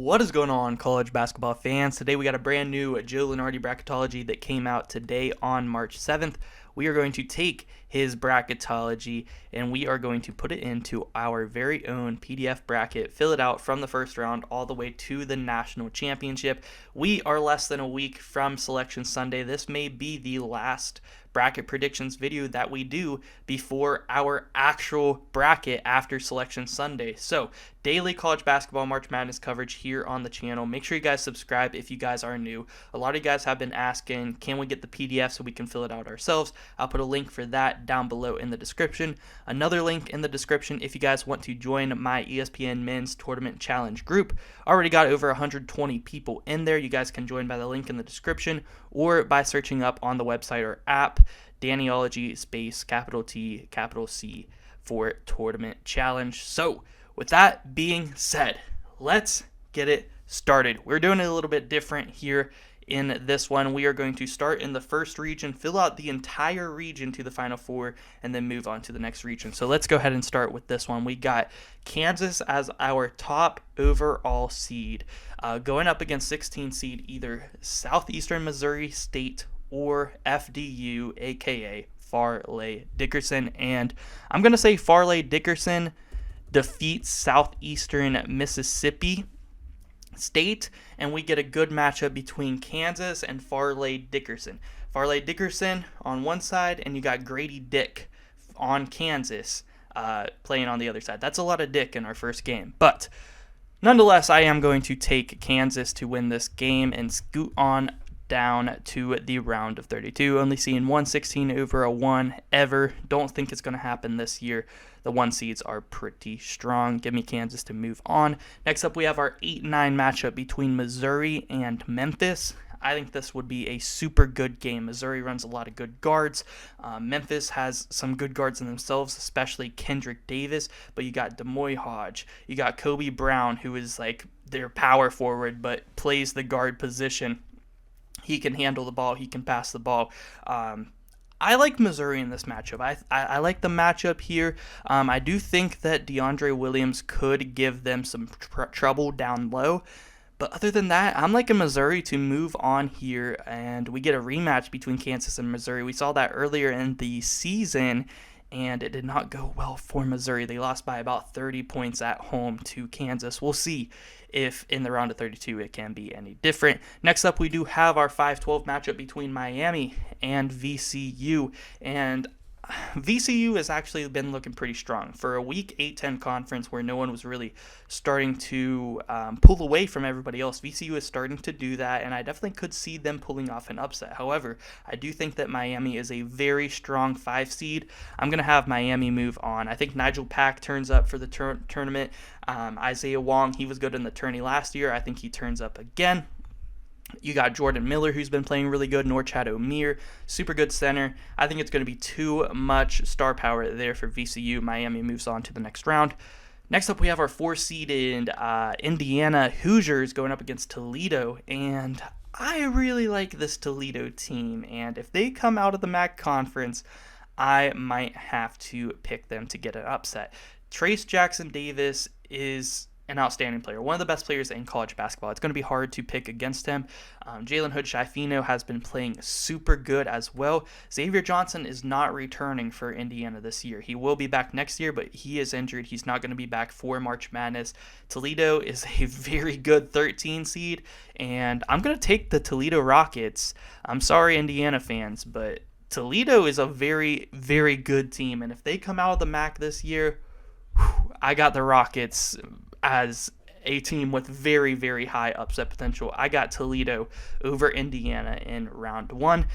What is going on, college basketball fans? Today we got a brand new Joe Lunardi Bracketology that came out today on March 7th. We are going to take his Bracketology and we are going to put it into our very own PDF bracket, fill it out from the first round all the way to the national championship. We are less than a week from Selection Sunday. This may be the last bracket predictions video that we do before our actual bracket after Selection Sunday. So, daily college basketball March Madness coverage here on the channel. Make sure you guys subscribe if you guys are new. A lot of you guys have been asking, can we get the PDF so we can fill it out ourselves? I'll put a link for that down below in the description. Another link in the description if you guys want to join my ESPN Men's Tournament Challenge group. Already got over 120 people in there. You guys can join by the link in the description or by searching up on the website or app Bracketology space capital T capital C for Tournament Challenge. So with that being said, let's get it started. We're doing it a little bit different here in this one. We are going to start in the first region, fill out the entire region to the Final Four, and then move on to the next region. So let's go ahead and start with this one. We got Kansas as our top overall seed, going up against 16 seed either Southeastern Missouri State or FDU, aka Farley Dickerson. And I'm going to say Farley Dickerson defeats Southeastern Mississippi State, and we get a good matchup between Kansas and Farley Dickerson. Farley Dickerson on one side, and you got Grady Dick on Kansas playing on the other side. That's a lot of Dick in our first game. But nonetheless, I am going to take Kansas to win this game and scoot on down to the round of 32. Only seeing 116 over a 1 ever. Don't think it's going to happen this year. The 1 seeds are pretty strong. Give me Kansas to move on. Next up, we have our 8-9 matchup between Missouri and Memphis. I think this would be a super good game. Missouri runs a lot of good guards. Memphis has some good guards in themselves, especially Kendrick Davis. But you got Demoy Hodge. You got Kobe Brown, who is like their power forward, but plays the guard position. He can handle the ball. He can pass the ball. I like Missouri in this matchup. I like the matchup here. I do think that DeAndre Williams could give them some trouble down low. But other than that, I'm liking Missouri to move on here. And we get a rematch between Kansas and Missouri. We saw that earlier in the season, and it did not go well for Missouri. They lost by about 30 points at home to Kansas. We'll see if in the round of 32 it can be any different. Next up, we do have our 5-12 matchup between Miami and VCU. And VCU has actually been looking pretty strong. For a week 8-10 conference where no one was really starting to pull away from everybody else, VCU is starting to do that, and I definitely could see them pulling off an upset. However, I do think that Miami is a very strong 5 seed. I'm going to have Miami move on. I think Nigel Pack turns up for the tournament. Isaiah Wong, he was good in the tourney last year. I think he turns up again. You got Jordan Miller, who's been playing really good. Norchad Omier, super good center. I think it's going to be too much star power there for VCU. Miami moves on to the next round. Next up, we have our 4-seeded Indiana Hoosiers going up against Toledo. And I really like this Toledo team. And if they come out of the MAC conference, I might have to pick them to get an upset. Trace Jackson Davis is an outstanding player, one of the best players in college basketball. It's going to be hard to pick against him. Jalen Hood-Schifino has been playing super good as well. Xavier Johnson is not returning for Indiana this year. He will be back next year, but he is injured. He's not going to be back for March Madness. Toledo is a very good 13 seed, and I'm going to take the Toledo Rockets. I'm sorry, Indiana fans, but Toledo is a very, very good team, and if they come out of the MAC this year, I got the Rockets as a team with very, very high upset potential. I got Toledo over Indiana in round 1.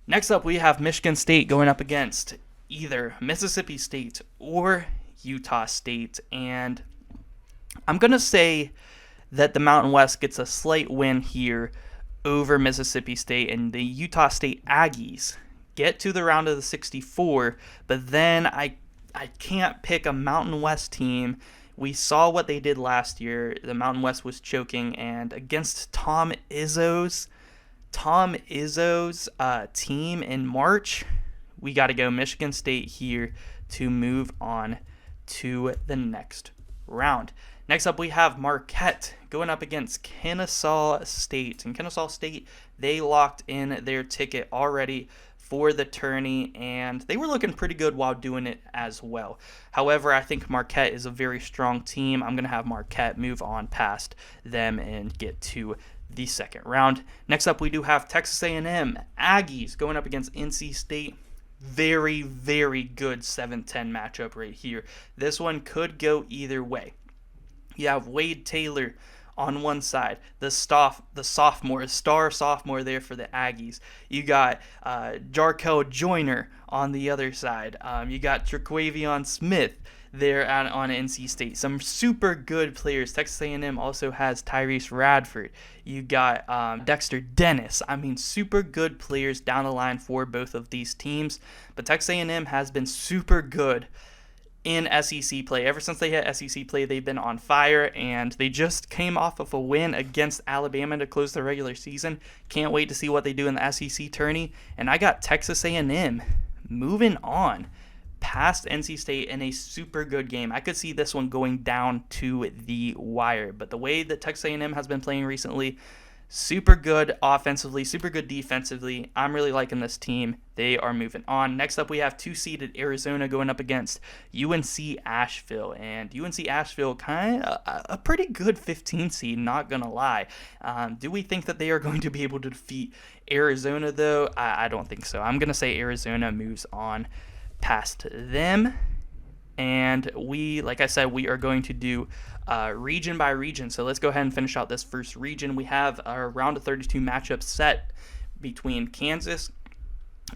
Next up, we have Michigan State going up against either Mississippi State or Utah State. And I'm going to say that the Mountain West gets a slight win here over Mississippi State, and the Utah State Aggies get to the round of the 64, but then I can't pick a Mountain West team. We saw what they did last year. The Mountain West was choking, and against Tom Izzo's team in March, we got to go Michigan State here to move on to the next round. Next up, we have Marquette going up against Kennesaw State. And Kennesaw State, they locked in their ticket already for the tourney, and they were looking pretty good while doing it as well. However, I think Marquette is a very strong team. I'm going to have Marquette move on past them and get to the second round. Next up, we do have Texas A&M Aggies going up against NC State. Very, very good 7-10 matchup right here. This one could go either way. You have Wade Taylor on one side, the star sophomore there for the Aggies. You got Jarkel Joyner on the other side. You got Traquavion Smith there on NC State. Some super good players. Texas A&M also has Tyrese Radford. You got Dexter Dennis. I mean, super good players down the line for both of these teams. But Texas A&M has been super good in SEC play. Ever since they hit SEC play, they've been on fire, and they just came off of a win against Alabama to close the regular season. Can't wait to see what they do in the SEC tourney. And I got Texas A&M moving on past NC State in a super good game. I could see this one going down to the wire, but the way that Texas A&M has been playing recently, super good offensively, super good defensively. I'm really liking this team. They are moving on. Next up, we have 2-seeded Arizona going up against UNC Asheville. And UNC Asheville, kind of a pretty good 15 seed, not going to lie. Do we think that they are going to be able to defeat Arizona, though? I don't think so. I'm going to say Arizona moves on past them. And like I said, we are going to do region by region. So let's go ahead and finish out this first region. We have our round of 32 matchup set between Kansas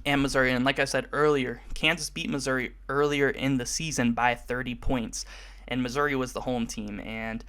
and Missouri. And like I said earlier, Kansas beat Missouri earlier in the season by 30 points. And Missouri was the home team. And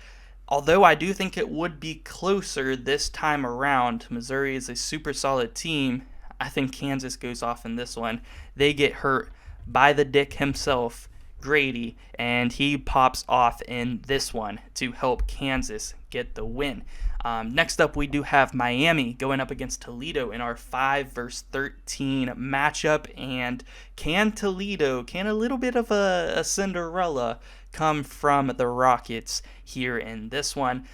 although I do think it would be closer this time around, Missouri is a super solid team. I think Kansas goes off in this one. They get hurt by the Dick himself, Grady, and he pops off in this one to help Kansas get the win. Next up, we do have Miami going up against Toledo in our 5-13 matchup. And can a little bit of a Cinderella come from the Rockets here in this one?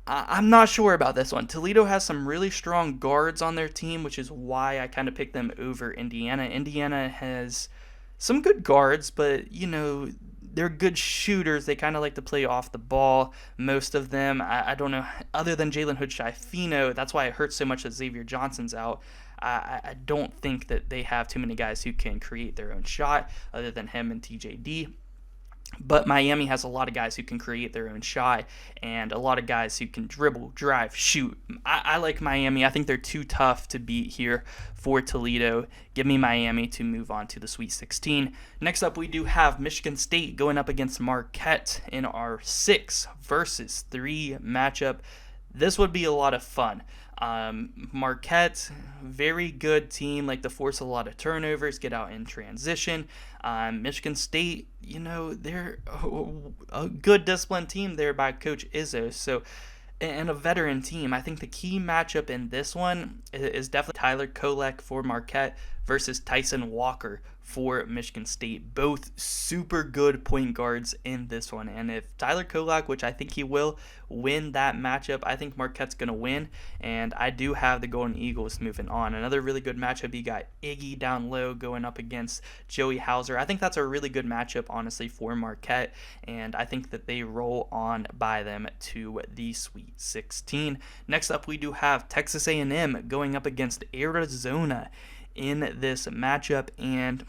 I'm not sure about this one. Toledo has some really strong guards on their team, which is why I kind of picked them over Indiana. Indiana has some good guards, but, they're good shooters. They kind of like to play off the ball, most of them. I don't know, other than Jalen Hood-Schifino, that's why it hurts so much that Xavier Johnson's out. I don't think that they have too many guys who can create their own shot, other than him and TJD. But Miami has a lot of guys who can create their own shot and a lot of guys who can dribble, drive, shoot. I like Miami. I think they're too tough to beat here for Toledo. Give me Miami to move on to the Sweet 16. Next up, we do have Michigan State going up against Marquette in our 6-3 matchup. This would be a lot of fun. Marquette, very good team, like to force a lot of turnovers, get out in transition. Michigan State, they're a good disciplined team there by Coach Izzo, and a veteran team. I think the key matchup in this one is definitely Tyler Kolek for Marquette versus Tyson Walker for Michigan State. Both super good point guards in this one. And if Tyler Kolek, which I think he will, win that matchup, I think Marquette's going to win. And I do have the Golden Eagles moving on. Another really good matchup, you got Iggy down low going up against Joey Hauser. I think that's a really good matchup, honestly, for Marquette. And I think that they roll on by them to the Sweet 16. Next up, we do have Texas A&M going up against Arizona in this matchup, and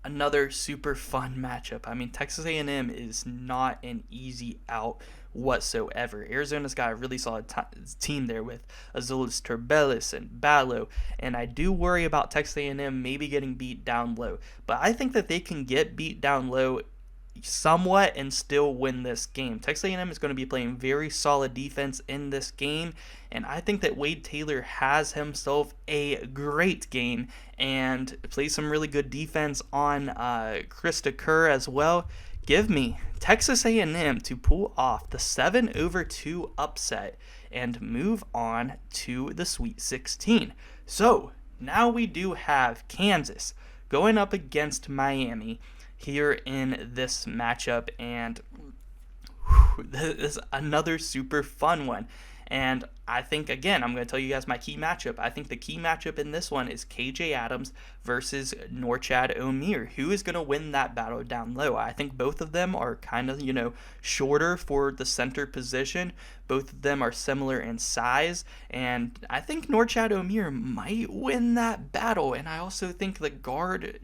another super fun matchup. I mean, Texas A&M is not an easy out whatsoever. Arizona's got a really solid team there with Azuolas Tubelis and Ballo, and I do worry about Texas A&M maybe getting beat down low, but I think that they can get beat down low somewhat and still win this game. Texas A&M is going to be playing very solid defense in this game, and I think that Wade Taylor has himself a great game and plays some really good defense on Krista Kerr as well. Give me Texas A&M to pull off the 7-2 upset and move on to the Sweet 16. So now we do have Kansas going up against Miami here in this matchup, and this is another super fun one. And I think, again, I'm going to tell you guys my key matchup. I think the key matchup in this one is KJ Adams versus Norchad Omier. Who is going to win that battle down low? I think both of them are kind of, shorter for the center position. Both of them are similar in size. And I think Norchad Omier might win that battle. And I also think the guard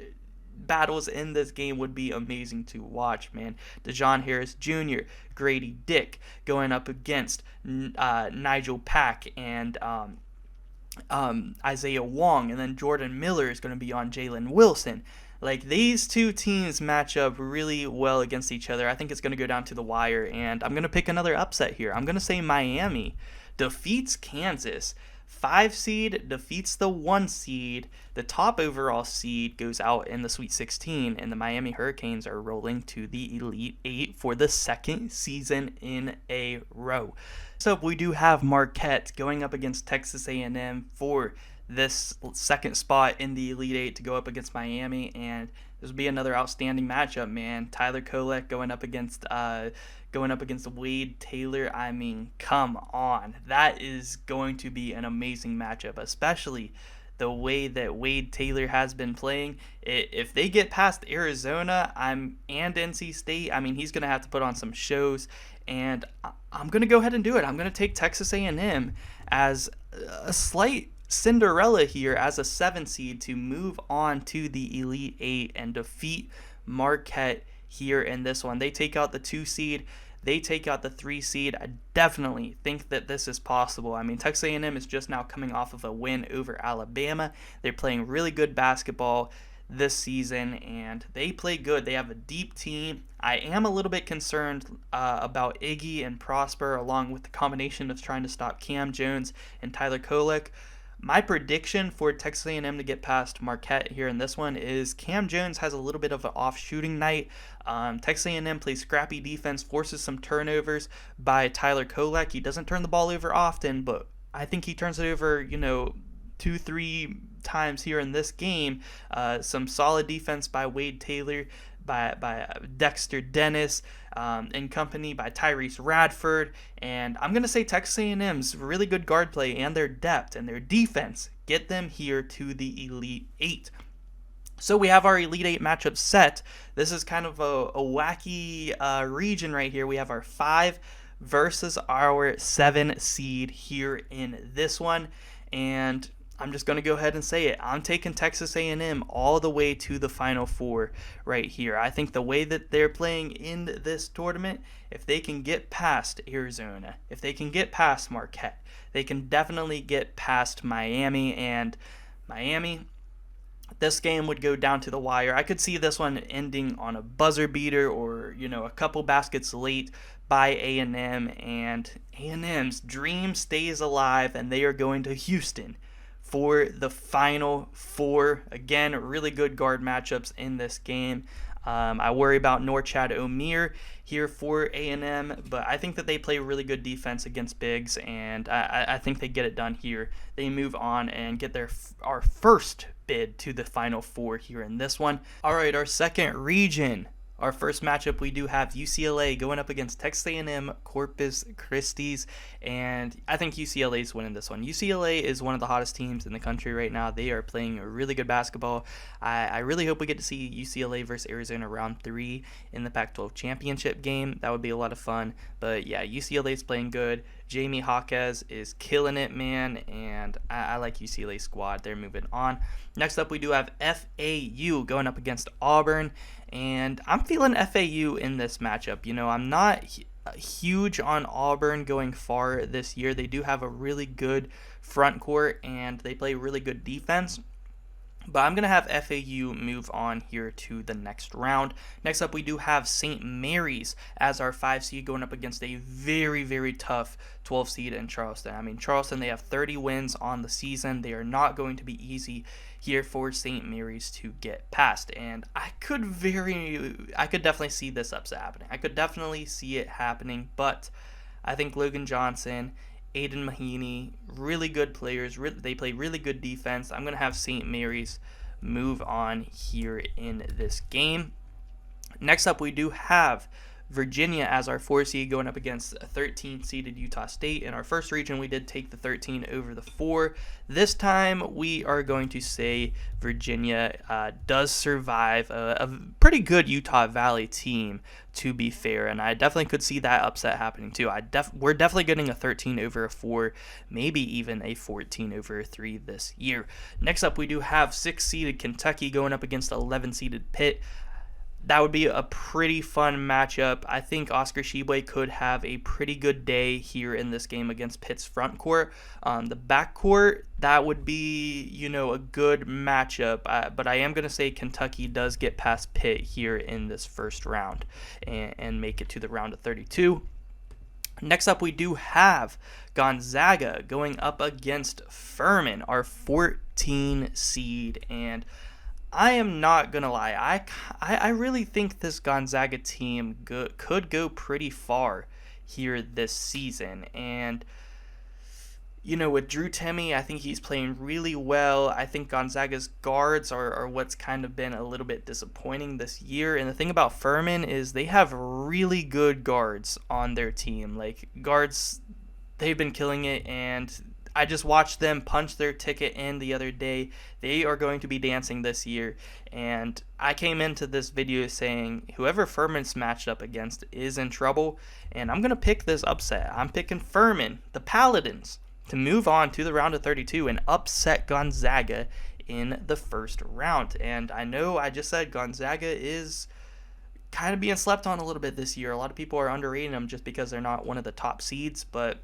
battles in this game would be amazing to watch, man. Dejon Harris Jr., Grady Dick going up against Nigel Pack and Isaiah Wong, and then Jordan Miller is going to be on Jalen Wilson. Like, these two teams match up really well against each other. I think it's going to go down to the wire, and I'm going to pick another upset here. I'm going to say Miami defeats Kansas. 5 seed defeats the 1 seed. The top overall seed goes out in the Sweet 16, and the Miami Hurricanes are rolling to the Elite 8 for the 2nd season in a row. So we do have Marquette going up against Texas A&M for this 2nd spot in the Elite 8 to go up against Miami, and this will be another outstanding matchup, man. Tyler Kolek going up against Wade Taylor. I mean, come on. That is going to be an amazing matchup, especially the way that Wade Taylor has been playing. If they get past Arizona and NC State, I mean, he's going to have to put on some shows, and I'm going to go ahead and do it. I'm going to take Texas A&M as a slight Cinderella here as a 7 seed to move on to the Elite 8 and defeat Marquette here in this one. They take out the 2 seed. They take out the 3 seed. I definitely think that this is possible. I mean, Texas A&M is just now coming off of a win over Alabama. They're playing really good basketball this season, and they play good. They have a deep team. I am a little bit concerned about Iggy and Prosper, along with the combination of trying to stop Cam Jones and Tyler Kolek. My prediction for Texas A&M to get past Marquette here in this one is Cam Jones has a little bit of an off shooting night. Texas A&M plays scrappy defense, forces some turnovers by Tyler Kolek. He doesn't turn the ball over often, but I think he turns it over, 2-3 times here in this game. Some solid defense by Wade Taylor, by Dexter Dennis, and company, by Tyrese Radford. And I'm going to say Texas A&M's really good guard play and their depth and their defense get them here to the Elite 8. So we have our Elite 8 matchup set. This is kind of a wacky region right here. We have our 5 versus our 7 seed here in this one. And I'm just going to go ahead and say it. I'm taking Texas A&M all the way to the Final Four right here. I think the way that they're playing in this tournament, if they can get past Arizona, if they can get past Marquette, they can definitely get past Miami. And Miami, this game would go down to the wire. I could see this one ending on a buzzer beater or, a couple baskets late by A&M. And A&M's dream stays alive, and they are going to Houston for the Final Four. Again, really good guard matchups in this game. I worry about Norchad Omier here for A&M, but I think that they play really good defense against bigs, and I think they get it done here. They move on and get our first bid to the Final Four here in this one. All right, our second region. Our first matchup, we do have UCLA going up against Texas A&M Corpus Christi, and I think UCLA is winning this one. UCLA is one of the hottest teams in the country right now. They are playing really good basketball. I really hope we get to see UCLA versus Arizona round 3 in the Pac-12 championship game. That would be a lot of fun. But yeah, UCLA is playing good. Jamie Jaquez is killing it, man, and I like UCLA squad. They're moving on. Next up, we do have FAU going up against Auburn, and I'm feeling FAU in this matchup. I'm not huge on Auburn going far this year. They do have a really good front court, and they play really good defense. But I'm going to have FAU move on here to the next round. Next up, we do have St. Mary's as our 5 seed going up against a very, very tough 12 seed in Charleston. I mean, Charleston, they have 30 wins on the season. They are not going to be easy here for St. Mary's to get past. And I could definitely see this upset happening. I could definitely see it happening, but I think Logan Johnson, Aiden Mahaney, really good players. They play really good defense. I'm going to have St. Mary's move on here in this game. Next up, we do have Virginia as our 4 seed going up against a 13 seeded Utah State. In our first region, we did take the 13 over the 4. This time, we are going to say Virginia does survive a pretty good Utah Valley team, to be fair, and I definitely could see that upset happening too. We're definitely getting a 13 over a 4, maybe even a 14 over a 3 this year. Next up, we do have 6 seeded Kentucky going up against 11 seeded Pitt. That would be a pretty fun matchup. I think Oscar Tshiebwe could have a pretty good day here in this game against Pitt's front court. The back court, that would be, a good matchup. But I am going to say Kentucky does get past Pitt here in this first round and make it to the round of 32. Next up, we do have Gonzaga going up against Furman, our 14 seed. And I am not going to lie. I really think this Gonzaga team could go pretty far here this season. And, with Drew Timme, I think he's playing really well. I think Gonzaga's guards are what's kind of been a little bit disappointing this year. And the thing about Furman is they have really good guards on their team. Like, guards, they've been killing it, and I just watched them punch their ticket in the other day. They are going to be dancing this year, and I came into this video saying whoever Furman's matched up against is in trouble, and I'm going to pick this upset. I'm picking Furman, the Paladins, to move on to the round of 32 and upset Gonzaga in the first round. And I know I just said Gonzaga is kind of being slept on a little bit this year. A lot of people are underrating them just because they're not one of the top seeds, but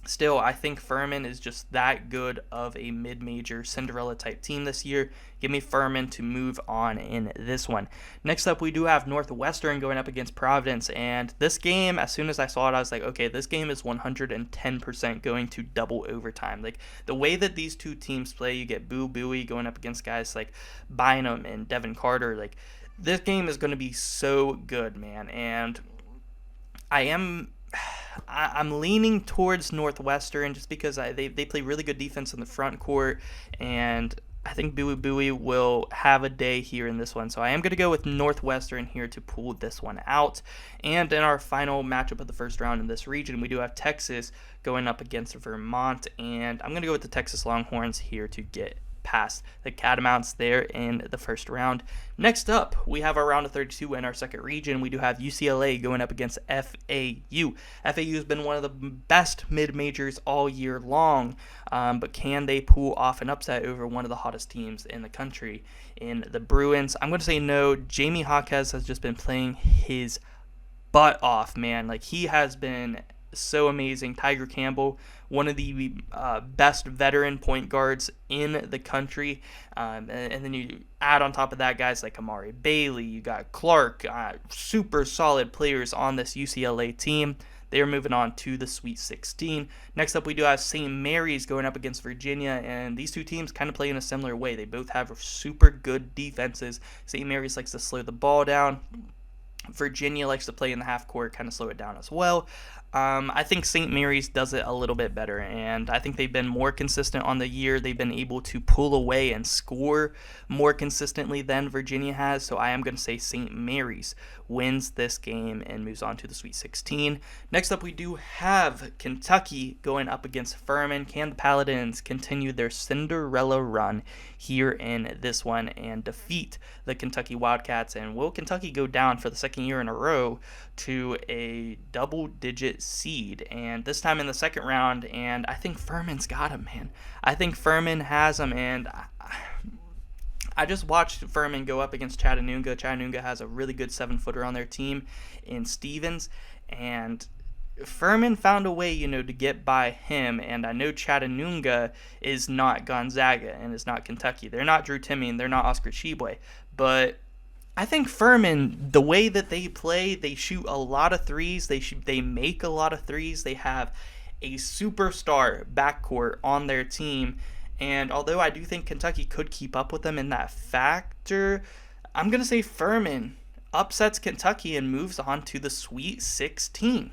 still, I think Furman is just that good of a mid-major Cinderella type team this year. Give me Furman to move on in this one. Next up, we do have Northwestern going up against Providence, and this game, as soon as I saw it, I was like, okay, this game is 110% going to double overtime. Like, the way that these two teams play, you get Boo Buie going up against guys like Bynum and Devin Carter. Like, this game is going to be so good, man, and I'm leaning towards Northwestern just because they play really good defense in the front court, and I think Buie will have a day here in this one. So I am going to go with Northwestern here to pull this one out. And in our final matchup of the first round in this region, we do have Texas going up against Vermont, and I'm going to go with the Texas Longhorns here to get past the Catamounts there in the first round. Next up, we have our round of 32 in our second region. We do have UCLA going up against FAU. FAU has been one of the best mid-majors all year long, but can they pull off an upset over one of the hottest teams in the country in the Bruins? I'm going to say no. Jamie Jaquez has just been playing his butt off, man. Like, he has been so amazing. Tiger Campbell, one of the best veteran point guards in the country. And then you add on top of that guys like Amari Bailey, you got Clark, super solid players on this UCLA team. They are moving on to the Sweet 16. Next up, we do have St. Mary's going up against Virginia, and these two teams kind of play in a similar way. They both have super good defenses. St. Mary's likes to slow the ball down. Virginia likes to play in the half court, kind of slow it down as well. I think St. Mary's does it a little bit better, and I think they've been more consistent on the year. They've been able to pull away and score more consistently than Virginia has, so I am going to say St. Mary's wins this game and moves on to the Sweet 16. Next up, we do have Kentucky going up against Furman. Can the Paladins continue their Cinderella run here in this one and defeat the Kentucky Wildcats? And will Kentucky go down for the second year in a row to a double-digit seed, and this time in the second round? And I think Furman's got him, man. I think Furman has him, and I just watched Furman go up against Chattanooga. Chattanooga has a really good 7-footer on their team in Stevens, and Furman found a way, to get by him. And I know Chattanooga is not Gonzaga and is not Kentucky. They're not Drew Timme and they're not Oscar Tshiebwe, but I think Furman, the way that they play, they shoot a lot of threes. They make a lot of threes. They have a superstar backcourt on their team. And although I do think Kentucky could keep up with them in that factor, I'm going to say Furman upsets Kentucky and moves on to the Sweet 16.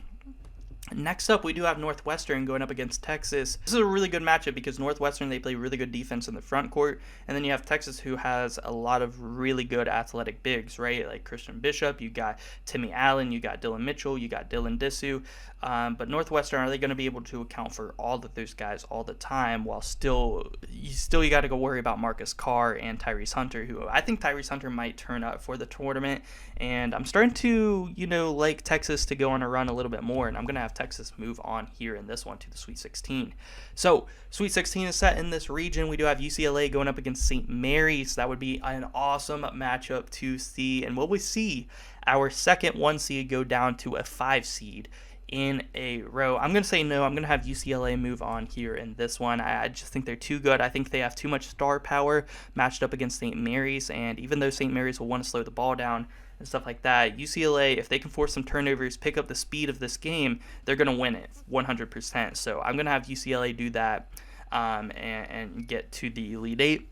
Next up, we do have Northwestern going up against Texas. This is a really good matchup because Northwestern, they play really good defense in the front court, and then you have Texas, who has a lot of really good athletic bigs, right? Like Christian Bishop, you got Timmy Allen, you got Dylan Mitchell, you got Dylan Disu. But Northwestern, are they going to be able to account for all of those guys all the time while you got to go worry about Marcus Carr and Tyrese Hunter, who I think Tyrese Hunter might turn up for the tournament, and I'm starting to, like Texas to go on a run a little bit more, and I'm going to have Texas move on here in this one to the Sweet 16. So Sweet 16 is set in this region. We do have UCLA going up against St. Mary's. That would be an awesome matchup to see, and will we see our second 1 seed go down to a 5 seed in a row? I'm going to say no. I'm going to have UCLA move on here in this one. I just think they're too good. I think they have too much star power matched up against St. Mary's, and even though St. Mary's will want to slow the ball down and stuff like that, UCLA, if they can force some turnovers, pick up the speed of this game, they're going to win it 100%. So I'm going to have UCLA do that and get to the Elite Eight.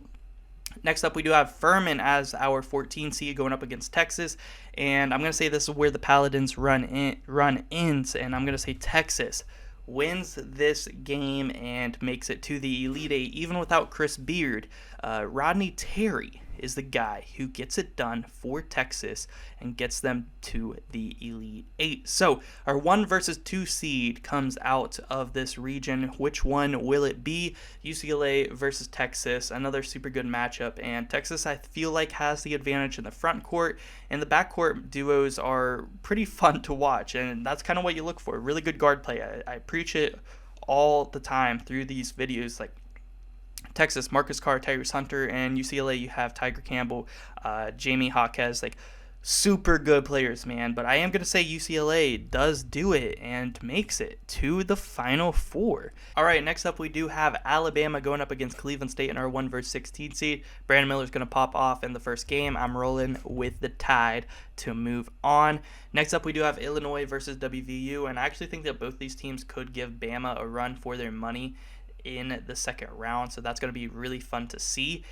Next up, we do have Furman as our 14 seed going up against Texas, and I'm going to say this is where the Paladins run ends, and I'm going to say Texas wins this game and makes it to the Elite Eight, even without Chris Beard. Rodney Terry is the guy who gets it done for Texas and gets them to the Elite Eight. So our 1 versus 2 seed comes out of this region. Which one will it be? UCLA versus Texas, another super good matchup, and Texas, I feel like, has the advantage in the front court, and the backcourt duos are pretty fun to watch, and that's kind of what you look for. Really good guard play. I preach it all the time through these videos. Like Texas, Marcus Carr, Tyrese Hunter, and UCLA, you have Tiger Campbell, Jamie Jaquez, like super good players, man. But I am going to say UCLA does do it and makes it to the Final Four. All right, next up we do have Alabama going up against Cleveland State in our 1 versus 16 seed. Brandon Miller's going to pop off in the first game. I'm rolling with the Tide to move on. Next up we do have Illinois versus WVU, and I actually think that both these teams could give Bama a run for their money in the second round, so that's going to be really fun to see.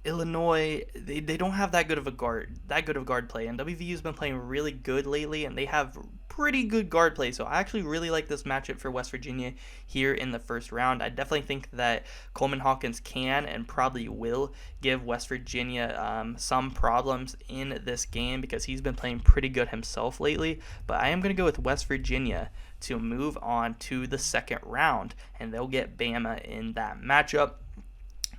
Illinois, they don't have that good of guard play, and WVU's been playing really good lately, and they have pretty good guard play, so I actually really like this matchup for West Virginia here in the first round. I definitely think that Coleman Hawkins can and probably will give West Virginia some problems in this game because he's been playing pretty good himself lately, but I am going to go with West Virginia to move on to the second round, and they'll get Bama in that matchup.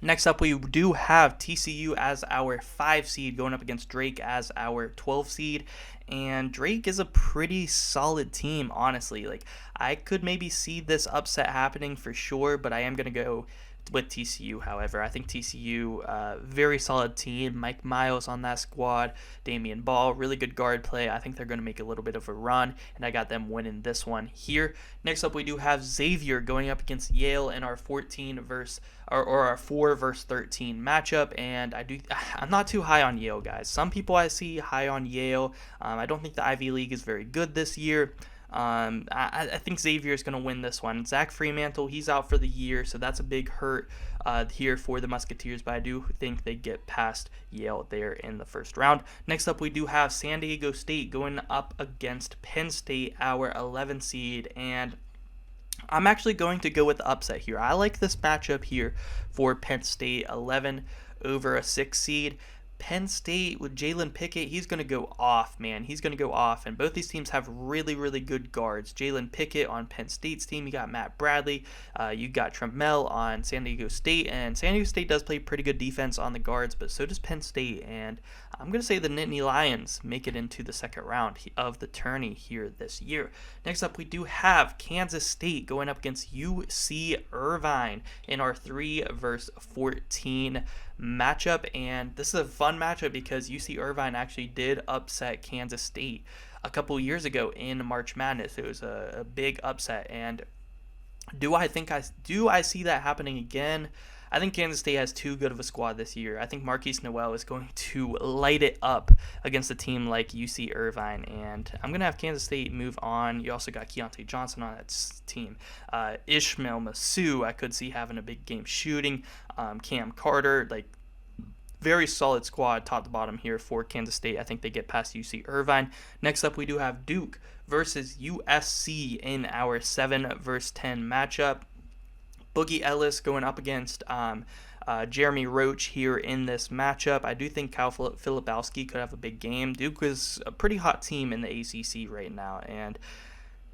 Next up, we do have TCU as our 5 seed going up against Drake as our 12 seed, and Drake is a pretty solid team, honestly. Like, I could maybe see this upset happening for sure, but I am going to go with TCU, however. I think TCU, very solid team. Mike Miles on that squad, Damian Ball, really good guard play. I think they're going to make a little bit of a run, and I got them winning this one here. Next up, we do have Xavier going up against Yale in our 14 versus or our 4 versus 13 matchup, and I'm not too high on Yale, guys. Some people I see high on Yale. I don't think the Ivy League is very good this year. I think Xavier is going to win this one. Zach Fremantle, he's out for the year, so that's a big hurt here for the Musketeers, but I do think they get past Yale there in the first round. Next up, we do have San Diego State going up against Penn State, our 11 seed, and I'm actually going to go with the upset here. I like this matchup here for Penn State, 11 over a 6 seed. Penn State with Jalen Pickett, he's going to go off, man. He's going to go off, and both these teams have really, really good guards. Jalen Pickett on Penn State's team, you got Matt Bradley, you got Trammell on San Diego State, and San Diego State does play pretty good defense on the guards, but so does Penn State, and I'm going to say the Nittany Lions make it into the second round of the tourney here this year. Next up, we do have Kansas State going up against UC Irvine in our 3 versus 14 matchup, and this is a fun matchup because UC Irvine actually did upset Kansas State a couple years ago in March Madness. It was a big upset, and do I see that happening again? I think Kansas State has too good of a squad this year. I think Marquise Noel is going to light it up against a team like UC Irvine, and I'm going to have Kansas State move on. You also got Keontae Johnson on that team. Ishmael Masu, I could see having a big game shooting. Cam Carter, like, very solid squad top to bottom here for Kansas State. I think they get past UC Irvine. Next up, we do have Duke versus USC in our 7 versus 10 matchup. Boogie Ellis going up against Jeremy Roach here in this matchup. I do think Kyle Filipowski could have a big game. Duke is a pretty hot team in the ACC right now, and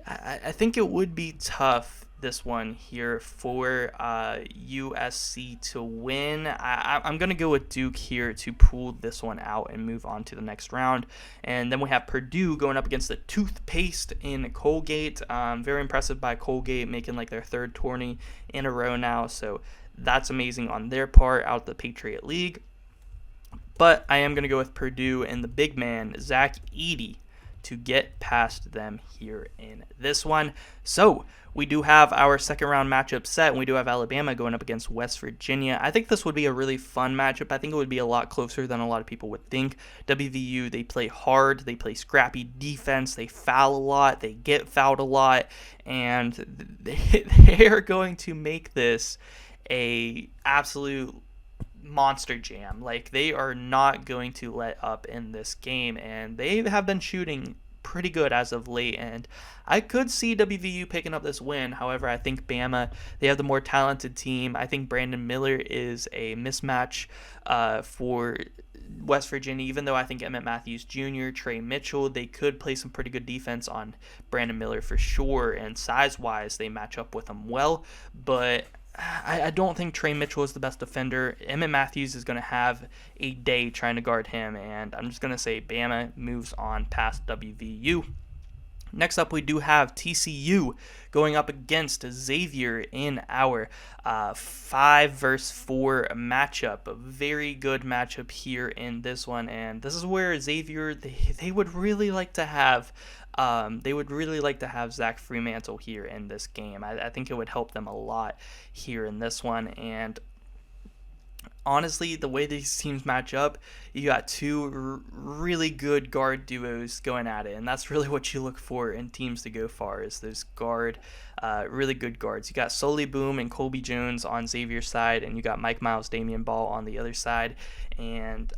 I think it would be tough, this one here, for USC to win. I'm going to go with Duke here to pull this one out and move on to the next round. And then we have Purdue going up against the Toothpaste in Colgate. Very impressive by Colgate, making like their third tourney in a row now. So that's amazing on their part, out the Patriot League. But I am going to go with Purdue and the big man, Zach Edey, to get past them here in this one. So we do have our second round matchup set, and we do have Alabama going up against West Virginia. I think this would be a really fun matchup. I think it would be a lot closer than a lot of people would think. WVU, they play hard, they play scrappy defense, they foul a lot, they get fouled a lot, and they are going to make this a absolute monster jam. Like, they are not going to let up in this game, and they have been shooting pretty good as of late, and I could see WVU picking up this win. However, I think Bama, they have the more talented team. I think Brandon Miller is a mismatch for West Virginia, even though I think Emmett Matthews Jr., Trey Mitchell, they could play some pretty good defense on Brandon Miller for sure, and size-wise, they match up with him well, but I don't think Trey Mitchell is the best defender. Emmett Matthews is going to have a day trying to guard him, and I'm just going to say Bama moves on past WVU. Next up, we do have TCU going up against Xavier in our 5 versus 4 matchup. A very good matchup here in this one, and this is where Xavier, they would really like to have Zach Fremantle here in this game. I think it would help them a lot here in this one. And honestly, the way these teams match up, you got two really good guard duos going at it, and that's really what you look for in teams to go far, is those really good guards. You got Soli Boom and Colby Jones on Xavier's side, and you got Mike Miles, Damian Ball on the other side, and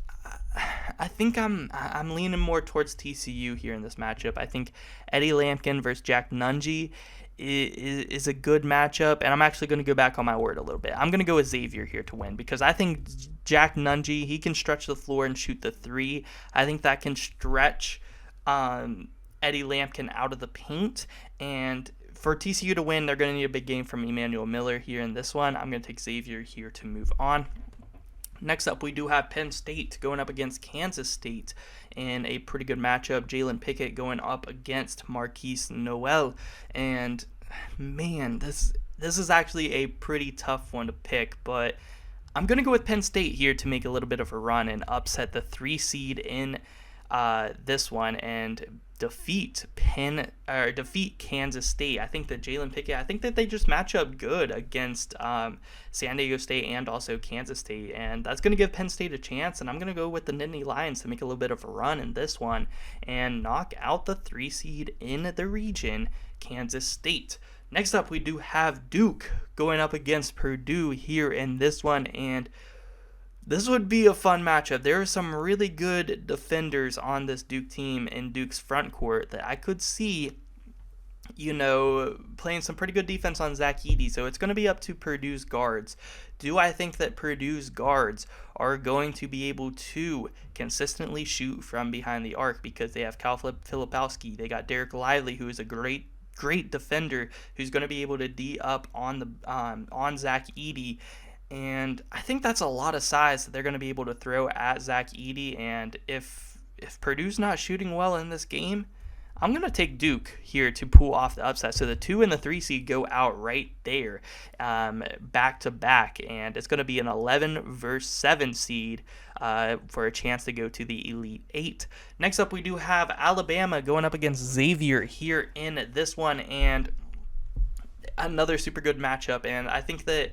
I think I'm leaning more towards TCU here in this matchup. I think Eddie Lampkin versus Jack Nunge is a good matchup, and I'm actually going to go back on my word a little bit. I'm going to go with Xavier here to win, because I think Jack Nunge, he can stretch the floor and shoot the three. I think that can stretch Eddie Lampkin out of the paint, and for TCU to win, they're going to need a big game from Emmanuel Miller here in this one. I'm going to take Xavier here to move on. Next up, we do have Penn State going up against Kansas State in a pretty good matchup. Jalen Pickett going up against Marquise Noel. And, man, this is actually a pretty tough one to pick, but I'm going to go with Penn State here to make a little bit of a run and upset the 3 seed in this one and defeat Kansas State. I think that Jalen Pickett, I think that they just match up good against San Diego State and also Kansas State, and that's going to give Penn State a chance, and I'm going to go with the Nittany Lions to make a little bit of a run in this one and knock out the 3 seed in the region, Kansas State. Next up, we do have Duke going up against Purdue here in this one, and this would be a fun matchup. There are some really good defenders on this Duke team in Duke's front court that I could see, playing some pretty good defense on Zach Edey. So it's going to be up to Purdue's guards. Do I think that Purdue's guards are going to be able to consistently shoot from behind the arc, because they have Kyle Filipowski, they got Derek Lively, who is a great defender, who's going to be able to D up on Zach Edey. And I think that's a lot of size that they're going to be able to throw at Zach Edey. And if Purdue's not shooting well in this game, I'm going to take Duke here to pull off the upset. So the 2 and the 3 seed go out right there, back to back. And it's going to be an 11 versus 7 seed for a chance to go to the Elite 8. Next up, we do have Alabama going up against Xavier here in this one. And another super good matchup. And I think that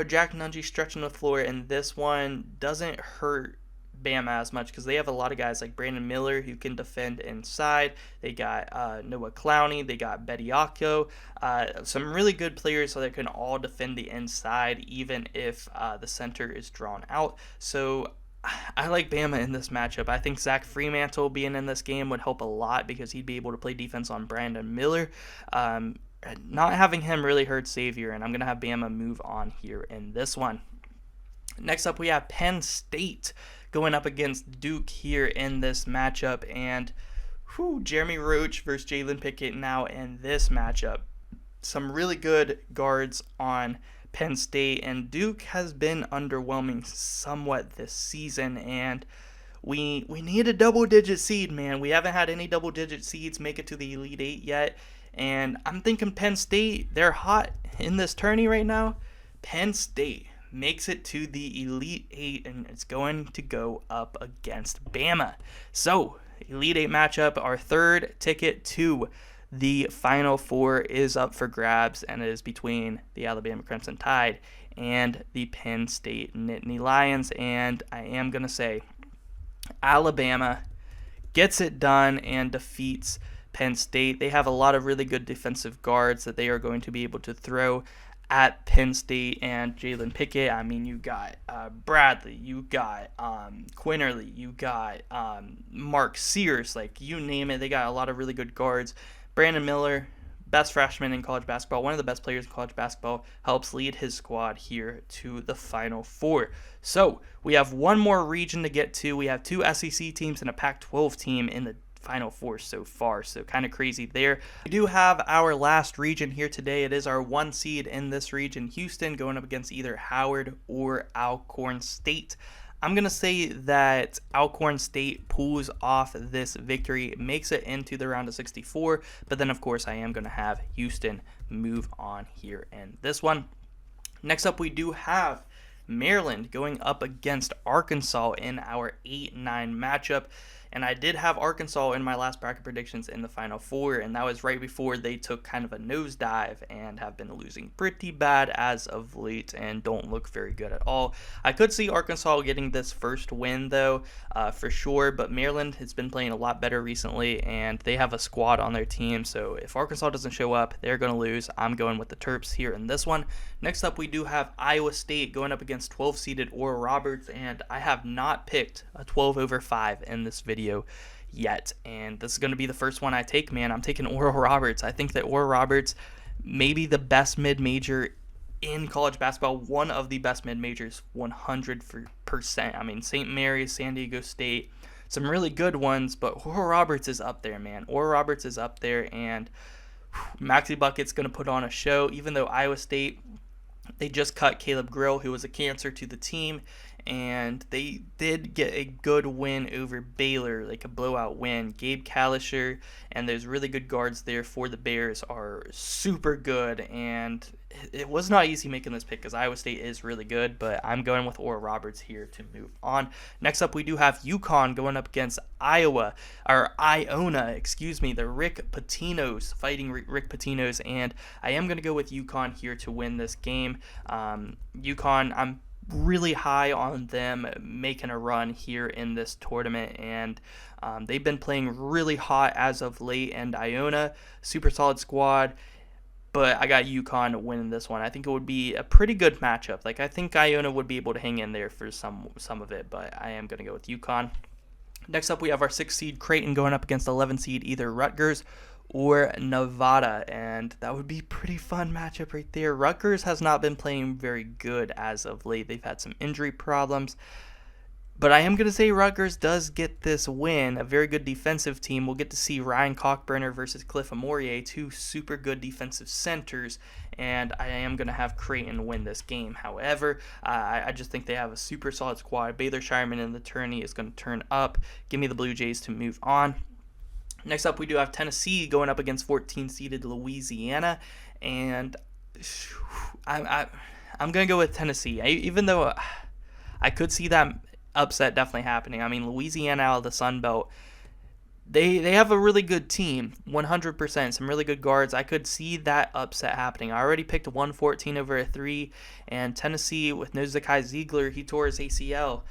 Jack Nunge stretching the floor in this one doesn't hurt Bama as much, because they have a lot of guys like Brandon Miller who can defend inside. They got Noah Clowney, they got Bediako, some really good players so they can all defend the inside, even if the center is drawn out. So I like Bama in this matchup. I think Zach Fremantle being in this game would help a lot because he'd be able to play defense on Brandon Miller. Um, Not having him really hurts Xavier, and I'm going to have Bama move on here in this one. Next up, we have Penn State going up against Duke here in this matchup, and Jeremy Roach versus Jalen Pickett now in this matchup. Some really good guards on Penn State, and Duke has been underwhelming somewhat this season, and we need a double-digit seed, man. We haven't had any double-digit seeds make it to the Elite Eight yet, and I'm thinking Penn State, they're hot in this tourney right now. Penn State makes it to the Elite Eight, and it's going to go up against Bama. So, Elite Eight matchup, our third ticket to the Final Four is up for grabs, and it is between the Alabama Crimson Tide and the Penn State Nittany Lions. And I am going to say Alabama gets it done and defeats Penn State. They have a lot of really good defensive guards that they are going to be able to throw at Penn State and Jalen Pickett. I mean, you got Bradley, you got Quinterly, you got Mark Sears, like you name it. They got a lot of really good guards. Brandon Miller, best freshman in college basketball, one of the best players in college basketball, helps lead his squad here to the Final Four. So we have one more region to get to. We have two SEC teams and a Pac-12 team in the Final Four so far, so kind of crazy there. We do have our last region here today. It is our 1 seed in this region, Houston, going up against either Howard or Alcorn State. I'm going to say that Alcorn State pulls off this victory, makes it into the round of 64, but then of course I am going to have Houston move on here in this one. Next up, we do have Maryland going up against Arkansas in our 8-9 matchup. And I did have Arkansas in my last bracket predictions in the Final Four, and that was right before they took kind of a nosedive and have been losing pretty bad as of late and don't look very good at all. I could see Arkansas getting this first win, though, for sure, but Maryland has been playing a lot better recently, and they have a squad on their team, so if Arkansas doesn't show up, they're going to lose. I'm going with the Terps here in this one. Next up, we do have Iowa State going up against 12-seeded Oral Roberts, and I have not picked a 12/5 in this video yet, and this is going to be the first one I take, man. I'm taking Oral Roberts. I think that Oral Roberts may be the best mid-major in college basketball, one of the best mid-majors, 100%. I mean, St. Mary's, San Diego State, some really good ones, but Oral Roberts is up there, man. Oral Roberts is up there, and Maxi Bucket's going to put on a show, even though Iowa State, they just cut Caleb Grill, who was a cancer to the team, and they did get a good win over Baylor, like a blowout win. Gabe Kalisher and there's really good guards there for the Bears are super good, and it was not easy making this pick because Iowa State is really good, but I'm going with Oral Roberts here to move on. Next up, we do have UConn going up against Iona, the Rick Pitino's, fighting Rick Pitino's, and I am going to go with UConn here to win this game. UConn, I'm really high on them making a run here in this tournament, and they've been playing really hot as of late, and Iona, super solid squad, but I got UConn winning this one. I think it would be a pretty good matchup. Like, I think Iona would be able to hang in there for some of it, but I am going to go with UConn. Next up, we have our 6 seed Creighton going up against 11 seed either Rutgers or Nevada, and that would be a pretty fun matchup right there. Rutgers has not been playing very good as of late. They've had some injury problems, but I am going to say Rutgers does get this win. A very good defensive team. We'll get to see Ryan Cockburner versus Cliff Amourier, two super good defensive centers, and I am going to have Creighton win this game. However, I just think they have a super solid squad. Baylor Shireman in the tourney is going to turn up. Give me the Blue Jays to move on. Next up, we do have Tennessee going up against 14-seeded Louisiana, and I'm going to go with Tennessee. Even though I could see that upset definitely happening. I mean, Louisiana out of the Sun Belt, they have a really good team, 100%, some really good guards. I could see that upset happening. I already picked 114 over a 3, and Tennessee with no Zakai Ziegler, he tore his ACL.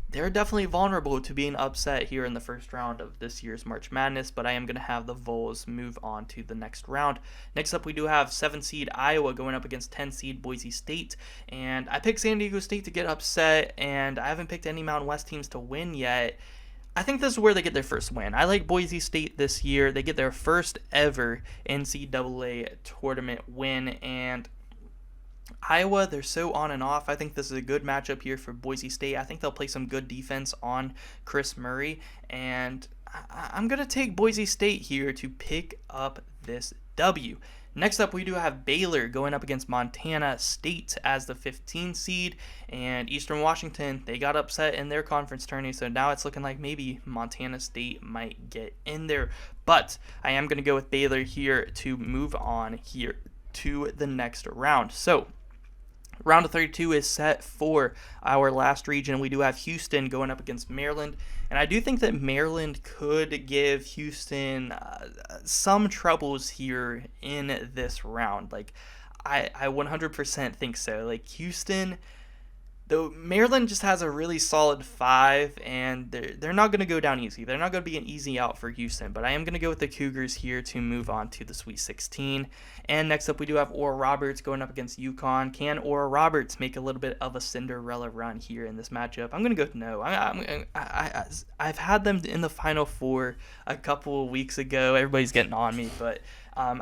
they're definitely vulnerable to being upset here in the first round of this year's March Madness, but I am going to have the Vols move on to the next round. Next up, we do have 7 seed Iowa going up against 10 seed Boise State, and I picked San Diego State to get upset, and I haven't picked any Mountain West teams to win yet. I think this is where they get their first win. I like Boise State this year. They get their first ever NCAA tournament win, and Iowa, they're so on and off. I think this is a good matchup here for Boise State. I think they'll play some good defense on Chris Murray, and I'm going to take Boise State here to pick up this W. Next up, we do have Baylor going up against Montana State as the 15 seed, and Eastern Washington, they got upset in their conference tourney, so now it's looking like maybe Montana State might get in there. But I am going to go with Baylor here to move on here to the next round. So round of 32 is set for our last region. We do have Houston going up against Maryland, and I do think that Maryland could give Houston some troubles here in this round. Like, I 100% think so. Like, Houston, though Maryland just has a really solid 5, and they're not going to go down easy. They're not going to be an easy out for Houston, but I am going to go with the Cougars here to move on to the Sweet 16. And next up, we do have Oral Roberts going up against UConn. Can Oral Roberts make a little bit of a Cinderella run here in this matchup? I'm going to go with no. I've had them in the Final Four a couple of weeks ago. Everybody's getting on me, but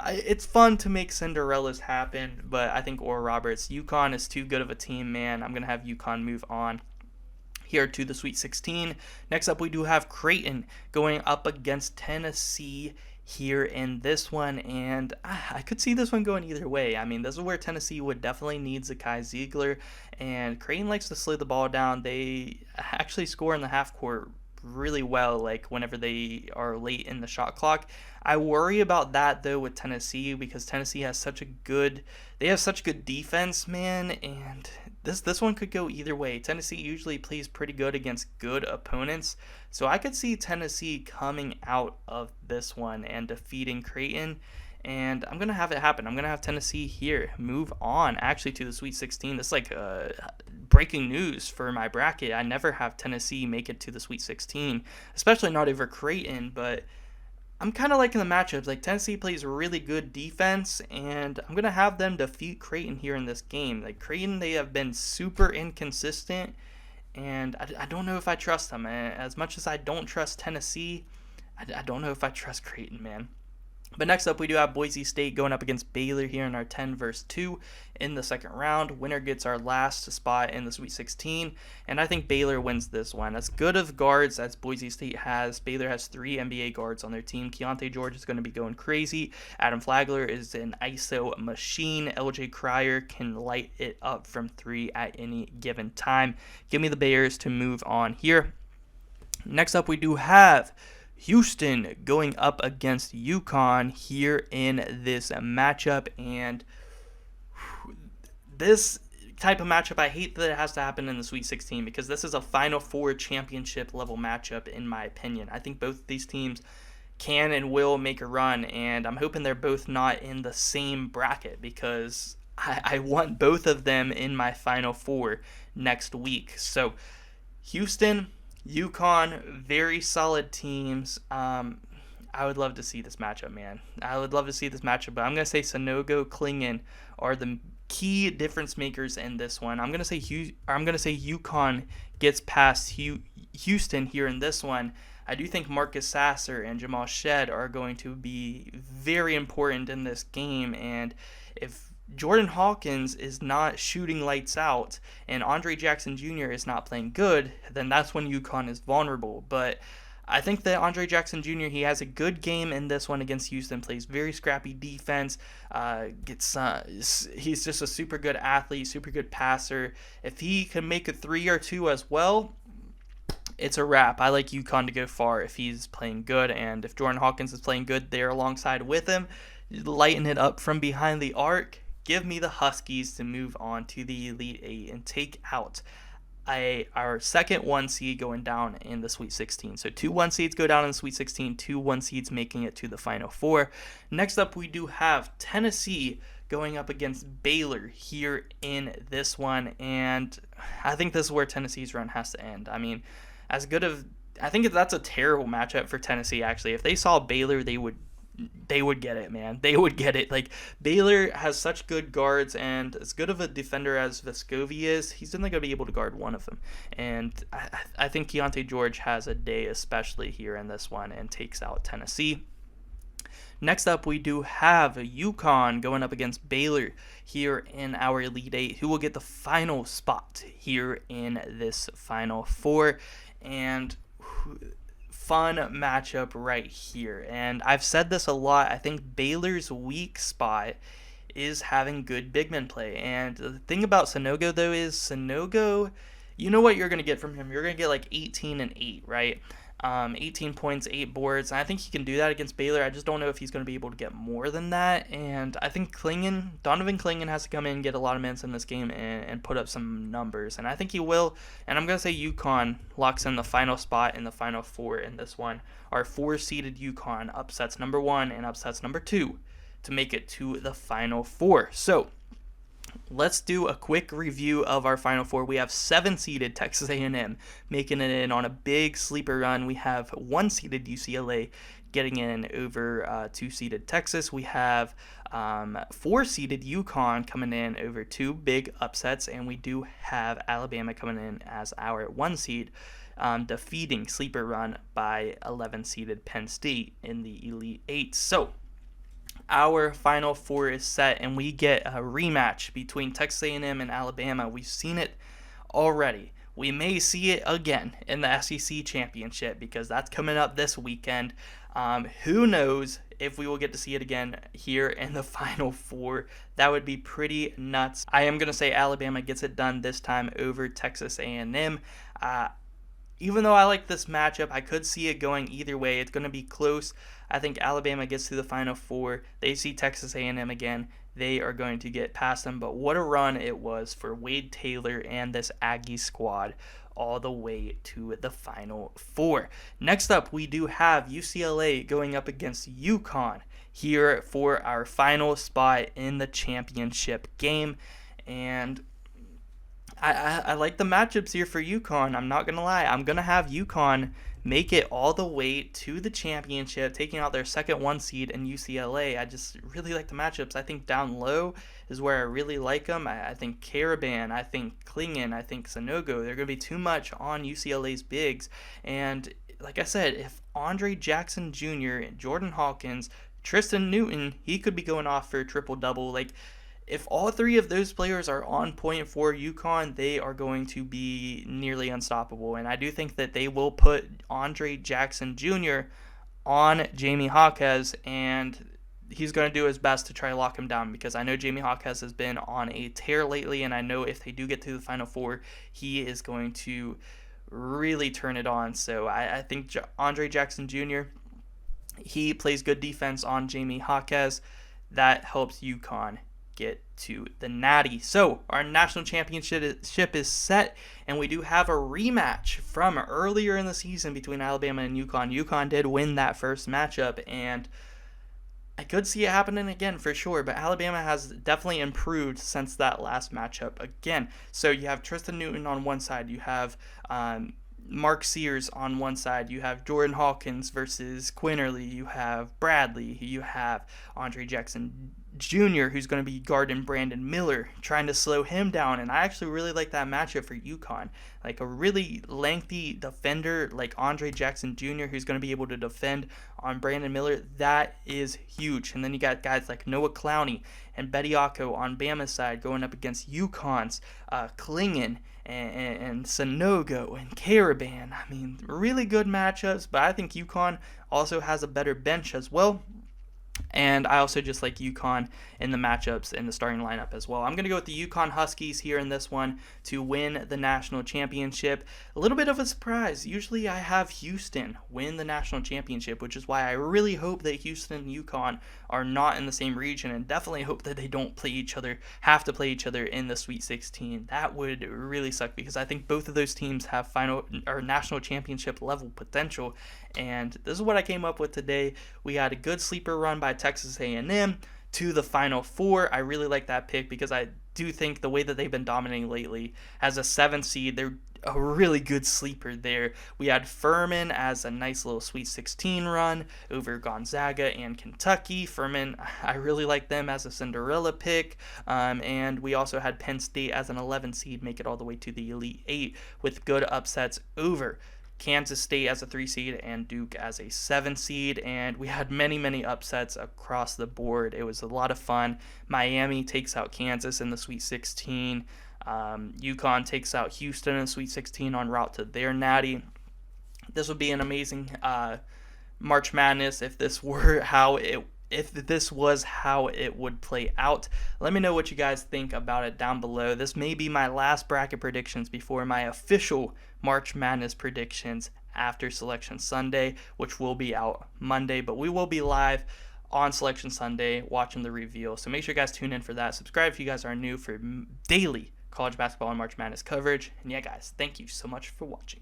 it's fun to make Cinderellas happen, but I think Oral Roberts, UConn is too good of a team, man. I'm going to have UConn move on here to the Sweet 16. Next up, we do have Creighton going up against Tennessee here in this one, and I could see this one going either way. I mean, this is where Tennessee would definitely need Zakai Ziegler, and Creighton likes to slow the ball down. They actually score in the half court really well, like whenever they are late in the shot clock. I worry about that though with Tennessee, because Tennessee has such good defense, man, and this one could go either way. Tennessee usually plays pretty good against good opponents, so I could see Tennessee coming out of this one and defeating Creighton, and I'm going to have it happen. I'm going to have Tennessee here move on actually to the Sweet 16. This is like breaking news for my bracket. I never have Tennessee make it to the Sweet 16, especially not over Creighton, but I'm kind of liking the matchups. Like, Tennessee plays really good defense, and I'm going to have them defeat Creighton here in this game. Like, Creighton, they have been super inconsistent, and I don't know if I trust them. As much as I don't trust Tennessee, I don't know if I trust Creighton, man. But next up, we do have Boise State going up against Baylor here in our 10 vs. 2 in the second round. Winner gets our last spot in the Sweet 16, and I think Baylor wins this one. As good of guards as Boise State has, Baylor has 3 NBA guards on their team. Keontae George is going to be going crazy. Adam Flagler is an ISO machine. LJ Cryer can light it up from 3 at any given time. Give me the Bears to move on here. Next up, we do have Houston going up against UConn here in this matchup, and this type of matchup, I hate that it has to happen in the Sweet 16, because this is a Final Four championship level matchup in my opinion. I think both these teams can and will make a run, and I'm hoping they're both not in the same bracket, because I want both of them in my Final Four next week. So Houston, UConn, very solid teams. I would love to see this matchup, man. I would love to see this matchup, but I'm going to say Sanogo, Klingon are the key difference makers in this one. I'm going to say UConn gets past Houston here in this one. I do think Marcus Sasser and Jamal Shed are going to be very important in this game, and if Jordan Hawkins is not shooting lights out and Andre Jackson Jr. is not playing good, then that's when UConn is vulnerable. But I think that Andre Jackson Jr., he has a good game in this one against Houston, plays very scrappy defense, he's just a super good athlete, super good passer. If he can make a 3 or 2 as well, it's a wrap. I like UConn to go far if he's playing good, and if Jordan Hawkins is playing good there alongside with him, lighten it up from behind the arc. Give me the Huskies to move on to the Elite Eight and take out our second 1 seed going down in the Sweet 16. So 2 1 seeds go down in the Sweet 16, 2 1 seeds making it to the Final Four. Next up, we do have Tennessee going up against Baylor here in this one, and I think this is where Tennessee's run has to end. I mean, as good of I think that's a terrible matchup for Tennessee. Actually, if they saw Baylor, they would get it, man. They would get it. Like, Baylor has such good guards, and as good of a defender as Vescovi is, he's only going to be able to guard one of them. And I think Keontae George has a day, especially here in this one, and takes out Tennessee. Next up, we do have UConn going up against Baylor here in our Elite Eight, who will get the final spot here in this Final Four. And fun matchup right here. And I've said this a lot. I think Baylor's weak spot is having good big men play. And the thing about Sanogo, though, is Sanogo, you know what you're going to get from him. You're going to get like 18 and 8, right? 18 points, 8 boards. And I think he can do that against Baylor. I just don't know if he's going to be able to get more than that. And I think Donovan Clingan has to come in and get a lot of minutes in this game and put up some numbers. And I think he will. And I'm going to say UConn locks in the final spot in the Final Four in this one. Our 4-seeded UConn upsets number 1 and upsets number 2 to make it to the Final Four. So let's do a quick review of our Final Four. We have 7-seeded Texas A&M making it in on a big sleeper run. We have 1-seeded UCLA getting in over 2-seeded Texas. We have 4-seeded UConn coming in over 2 big upsets, and we do have Alabama coming in as our 1 seed, defeating sleeper run by 11-seeded Penn State in the Elite Eight. So our Final Four is set, and we get a rematch between Texas A&M and Alabama. We've seen it already. We may see it again in the SEC Championship because that's coming up this weekend. Who knows if we will get to see it again here in the Final Four. That would be pretty nuts. I am going to say Alabama gets it done this time over Texas A&M. Even though I like this matchup, I could see it going either way. It's going to be close. I think Alabama gets to the Final Four. They see Texas A&M again. They are going to get past them. But what a run it was for Wade Taylor and this Aggie squad all the way to the Final Four. Next up, we do have UCLA going up against UConn here for our final spot in the championship game. And I like the matchups here for UConn. I'm not going to lie. I'm going to have UConn make it all the way to the championship, taking out their second 1 seed in UCLA. I just really like the matchups. I think down low is where I really like them. I think Caravan, I think Clingan, I think Sanogo. They're going to be too much on UCLA's bigs. And like I said, if Andre Jackson Jr., Jordan Hawkins, Tristan Newton, he could be going off for a triple-double. Like, if all 3 of those players are on point for UConn, they are going to be nearly unstoppable. And I do think that they will put Andre Jackson Jr. on Jamie Jaquez, and he's going to do his best to try to lock him down because I know Jamie Jaquez has been on a tear lately, and I know if they do get to the Final Four, he is going to really turn it on. So I think Andre Jackson Jr., he plays good defense on Jamie Jaquez. That helps UConn get to the Natty. So our national championship is set, and we do have a rematch from earlier in the season between Alabama and UConn. UConn did win that first matchup, and I could see it happening again for sure, but Alabama has definitely improved since that last matchup again. So you have Tristan Newton on one side, you have Mark Sears on one side, you have Jordan Hawkins versus Quinterly, you have Bradley, you have Andre Jackson Jr., who's going to be guarding Brandon Miller, trying to slow him down. And I actually really like that matchup for UConn. Like a really lengthy defender like Andre Jackson Jr., who's going to be able to defend on Brandon Miller. That is huge. And then you got guys like Noah Clowney and Bediako on Bama's side going up against UConn's Clingan and Sanogo and Caravan. I mean, really good matchups, but I think UConn also has a better bench as well. And I also just like UConn in the matchups in the starting lineup as well. I'm going to go with the UConn Huskies here in this one to win the national championship. A little bit of a surprise. Usually I have Houston win the national championship, which is why I really hope that Houston and UConn are not in the same region, and definitely hope that they don't have to play each other in the Sweet 16. That would really suck because I think both of those teams have final or national championship level potential. And this is what I came up with today. We had a good sleeper run by Texas A&M, to the Final Four. I really like that pick because I do think the way that they've been dominating lately, as a 7 seed, they're a really good sleeper there. We had Furman as a nice little Sweet 16 run over Gonzaga and Kentucky. Furman, I really like them as a Cinderella pick. And we also had Penn State as an 11 seed make it all the way to the Elite 8 with good upsets over Kansas State as a 3 seed and Duke as a 7 seed, and we had many upsets across the board. It was a lot of fun. Miami takes out Kansas in the Sweet 16. UConn takes out Houston in the Sweet 16 en route to their natty. This would be an amazing March Madness if this was how it would play out. Let me know what you guys think about it down below. This may be my last bracket predictions before my official March Madness predictions after Selection Sunday, which will be out Monday, but we will be live on Selection Sunday watching the reveal. So make sure you guys tune in for that. Subscribe if you guys are new for daily college basketball and March Madness coverage. And yeah, guys, thank you so much for watching.